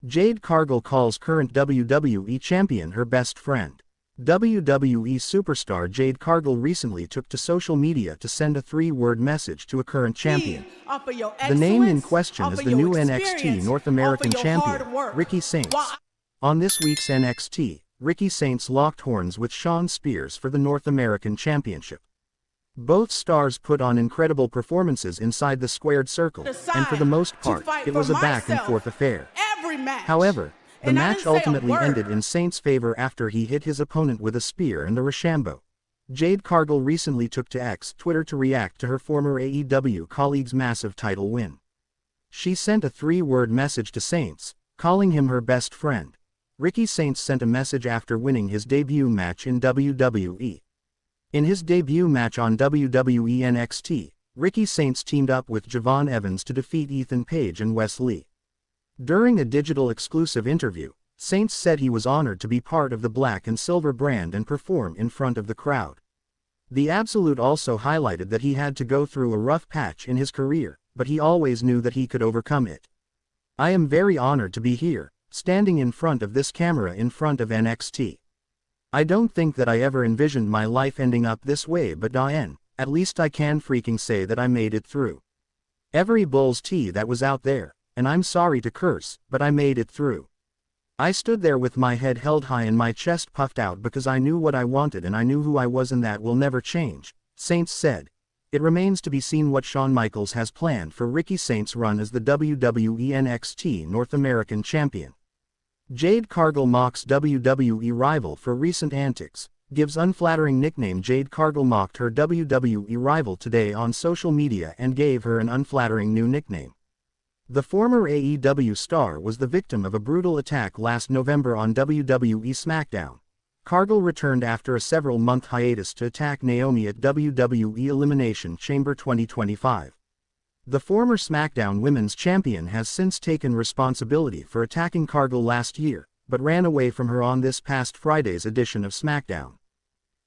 Jade Cargill calls current WWE champion her best friend. WWE superstar Jade Cargill recently took to social media to send a three-word message to a current champion. The name in question is the new NXT North American champion, Ricky Saints. On this week's NXT, Ricky Saints locked horns with Shawn Spears for the North American Championship. Both stars put on incredible performances inside the squared circle, and for the most part, it was a back-and-forth affair. However, the match ultimately ended in Saints' favor after he hit his opponent with a spear and the Rochambeau. Jade Cargill recently took to X Twitter to react to her former AEW colleague's massive title win. She sent a three-word message to Saints, calling him her best friend. Ricky Saints sent a message after winning his debut match in WWE. In his debut match on WWE NXT, Ricky Saints teamed up with Javon Evans to defeat Ethan Page and Wes Lee. During a digital exclusive interview, Saints said he was honored to be part of the Black and Silver brand and perform in front of the crowd. The Absolute also highlighted that he had to go through a rough patch in his career, but he always knew that he could overcome it. "I am very honored to be here, standing in front of this camera in front of NXT. I don't think that I ever envisioned my life ending up this way, but at least I can freaking say that I made it through. Every bull's tea that was out there, and I'm sorry to curse, but I made it through. I stood there with my head held high and my chest puffed out because I knew what I wanted and I knew who I was, and that will never change," Saints said. It remains to be seen what Shawn Michaels has planned for Ricky Saints' run as the WWE NXT North American Champion. Jade Cargill mocks WWE rival for recent antics, gives unflattering nickname. Jade Cargill mocked her WWE rival today on social media and gave her an unflattering new nickname. The former AEW star was the victim of a brutal attack last November on WWE SmackDown. Cargill returned after a several-month hiatus to attack Naomi at WWE Elimination Chamber 2025. The former SmackDown Women's Champion has since taken responsibility for attacking Cargill last year, but ran away from her on this past Friday's edition of SmackDown.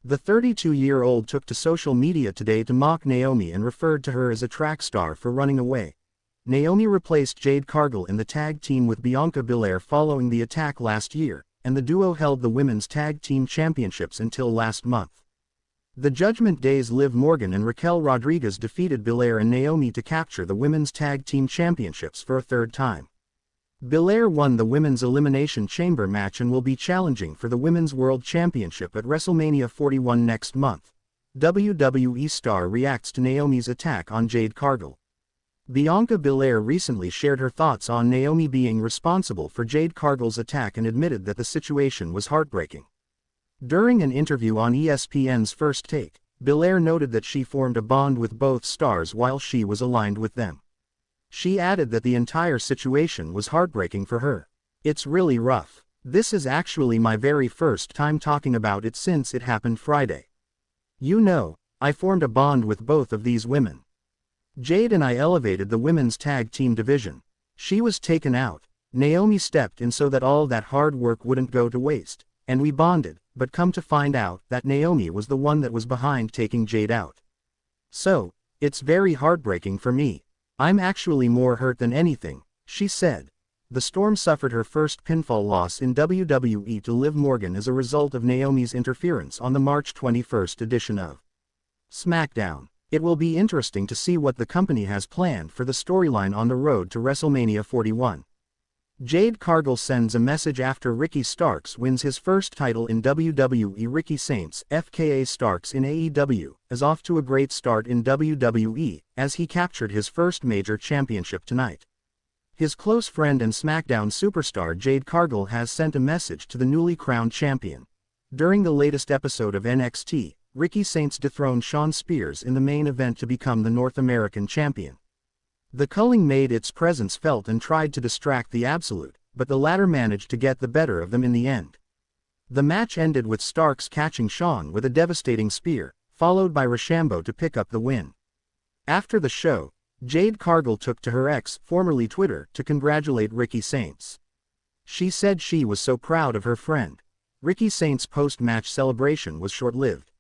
The 32-year-old took to social media today to mock Naomi and referred to her as a track star for running away. Naomi replaced Jade Cargill in the tag team with Bianca Belair following the attack last year, and the duo held the Women's Tag Team Championships until last month. The Judgment Day's Liv Morgan and Raquel Rodriguez defeated Belair and Naomi to capture the Women's Tag Team Championships for a third time. Belair won the Women's Elimination Chamber match and will be challenging for the Women's World Championship at WrestleMania 41 next month. WWE star reacts to Naomi's attack on Jade Cargill. Bianca Belair recently shared her thoughts on Naomi being responsible for Jade Cargill's attack and admitted that the situation was heartbreaking. During an interview on ESPN's First Take, Belair noted that she formed a bond with both stars while she was aligned with them. She added that the entire situation was heartbreaking for her. "It's really rough. This is actually my very first time talking about it since it happened Friday. You know, I formed a bond with both of these women. Jade and I elevated the women's tag team division. She was taken out. Naomi stepped in so that all that hard work wouldn't go to waste, and we bonded, but come to find out that Naomi was the one that was behind taking Jade out. So, it's very heartbreaking for me. I'm actually more hurt than anything," she said. The Storm suffered her first pinfall loss in WWE to Liv Morgan as a result of Naomi's interference on the March 21 edition of SmackDown. It will be interesting to see what the company has planned for the storyline on the road to WrestleMania 41. Jade Cargill sends a message after Ricky Starks wins his first title in WWE. Ricky Saints, FKA Starks in AEW, is off to a great start in WWE, as he captured his first major championship tonight. His close friend and SmackDown superstar Jade Cargill has sent a message to the newly crowned champion. During the latest episode of NXT, Ricky Saints dethroned Shawn Spears in the main event to become the North American champion. The culling made its presence felt and tried to distract the Absolute, but the latter managed to get the better of them in the end. The match ended with Starks catching Shawn with a devastating spear, followed by Rochambeau to pick up the win. After the show, Jade Cargill took to her X, formerly Twitter, to congratulate Ricky Saints. She said she was so proud of her friend. Ricky Saints' post-match celebration was short-lived.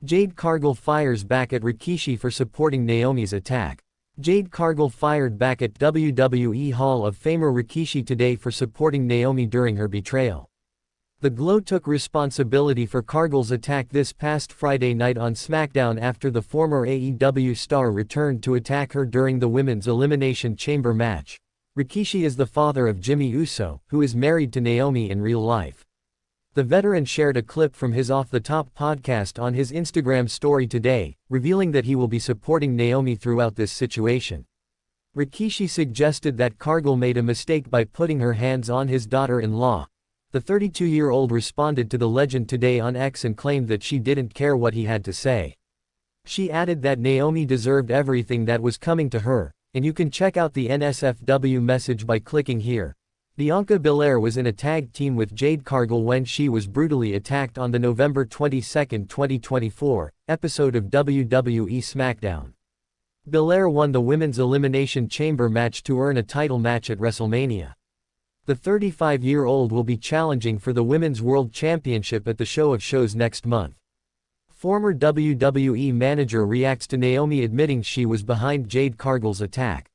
Jade Cargill fires back at Rikishi for supporting Naomi's attack. Jade Cargill fired back at WWE Hall of Famer Rikishi today for supporting Naomi during her betrayal. The Glow took responsibility for Cargill's attack this past Friday night on SmackDown after the former AEW star returned to attack her during the Women's Elimination Chamber match. Rikishi is the father of Jimmy Uso, who is married to Naomi in real life. The veteran shared a clip from his Off the Top podcast on his Instagram story today, revealing that he will be supporting Naomi throughout this situation. Rikishi suggested that Cargill made a mistake by putting her hands on his daughter-in-law. The 32-year-old responded to the legend today on X and claimed that she didn't care what he had to say. She added that Naomi deserved everything that was coming to her, and you can check out the NSFW message by clicking here. Bianca Belair was in a tag team with Jade Cargill when she was brutally attacked on the November 22, 2024, episode of WWE SmackDown. Belair won the Women's Elimination Chamber match to earn a title match at WrestleMania. The 35-year-old will be challenging for the Women's World Championship at the Show of Shows next month. Former WWE manager reacts to Naomi admitting she was behind Jade Cargill's attack.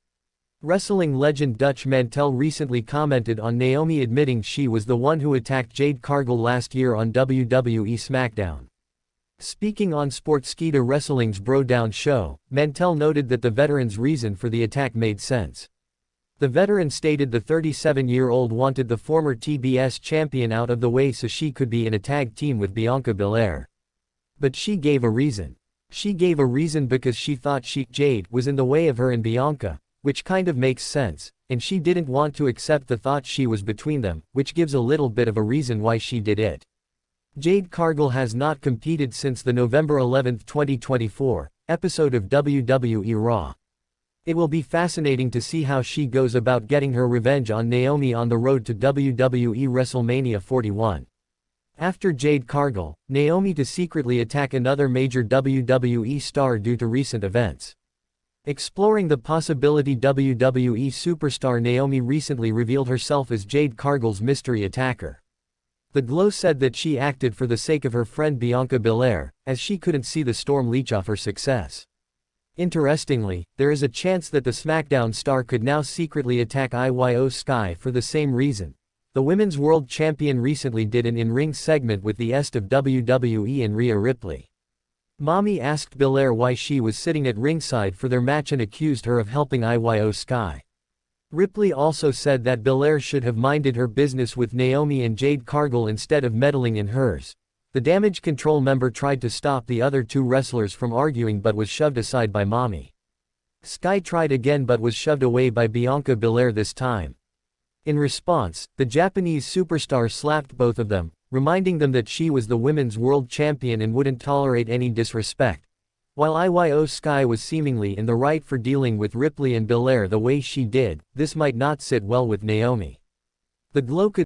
Wrestling legend Dutch Mantel recently commented on Naomi admitting she was the one who attacked Jade Cargill last year on WWE SmackDown. Speaking on Sportskeeda Wrestling's Bro Down show, Mantel noted that the veteran's reason for the attack made sense. The veteran stated the 37-year-old wanted the former TBS champion out of the way so she could be in a tag team with Bianca Belair. But she gave a reason. She gave a reason because she thought Jade was in the way of her and Bianca, which kind of makes sense, and she didn't want to accept the thought she was between them, which gives a little bit of a reason why she did it. Jade Cargill has not competed since the November 11, 2024, episode of WWE Raw. It will be fascinating to see how she goes about getting her revenge on Naomi on the road to WWE WrestleMania 41. After Jade Cargill, Naomi to secretly attack another major WWE star due to recent events. Exploring the possibility, WWE superstar Naomi recently revealed herself as Jade Cargill's mystery attacker. The Glow said that she acted for the sake of her friend Bianca Belair, as she couldn't see the storm leech off her success. Interestingly, there is a chance that the SmackDown star could now secretly attack Iyo Sky for the same reason. The Women's World Champion recently did an in-ring segment with the est of WWE and Rhea Ripley. Mommy asked Belair why she was sitting at ringside for their match and accused her of helping Iyo Sky. Ripley also said that Belair should have minded her business with Naomi and Jade Cargill instead of meddling in hers. The Damage Control member tried to stop the other two wrestlers from arguing but was shoved aside by Mommy. Sky tried again but was shoved away by Bianca Belair this time. In response, the Japanese superstar slapped both of them, reminding them that she was the Women's World Champion and wouldn't tolerate any disrespect. While Iyo Sky was seemingly in the right for dealing with Ripley and Belair the way she did, this might not sit well with Naomi. The Glow could